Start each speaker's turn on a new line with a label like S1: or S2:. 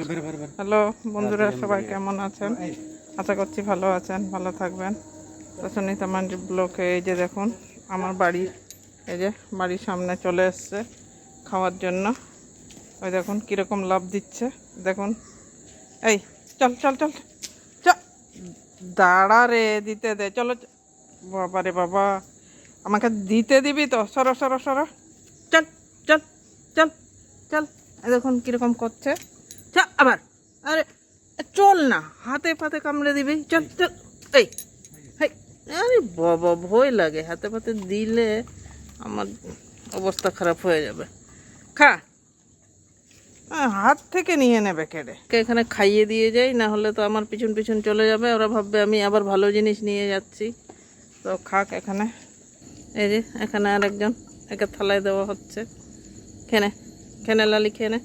S1: Hello বন্ধুরা, সবাই কেমন আছেন? আশা করছি ভালো আছেন, ভালো থাকবেন। তো সুনিতা মান্ডি ব্লকে এই যে দেখুন আমার বাড়ি, এই যে বাড়ির সামনে চলে এসছে খাওয়ার জন্য। ওই দেখুন কীরকম লাভ দিচ্ছে, দেখুন। এই চল চল চল চল, দাঁড়া রে, দিতে দে, চলো। বাবা রে বাবা, আমাকে দিতে দিবি তো? সরো সরো সরো, চল চল চল চল। এই দেখুন কীরকম করছে। চল আবার, আরে চল না, হাতে ফাতে কামড়ে দিবি, চল চল। এই হেই, আরে বাবা, ভয় লাগে, হাতে ফাতে দিলে আমার অবস্থা খারাপ হয়ে যাবে। খা, হাত থেকে নিয়ে নেবে কেড়ে। এখানে খাইয়ে দিয়ে যাই, না হলে তো আমার পিছন পিছন চলে যাবে, ওরা ভাববে আমি আবার ভালো জিনিস নিয়ে যাচ্ছি। তো খাক এখানে। এই যে এখানে আরেকজন, একে থালায় দেওয়া হচ্ছে। খেনে খেনে লালি, খেনে।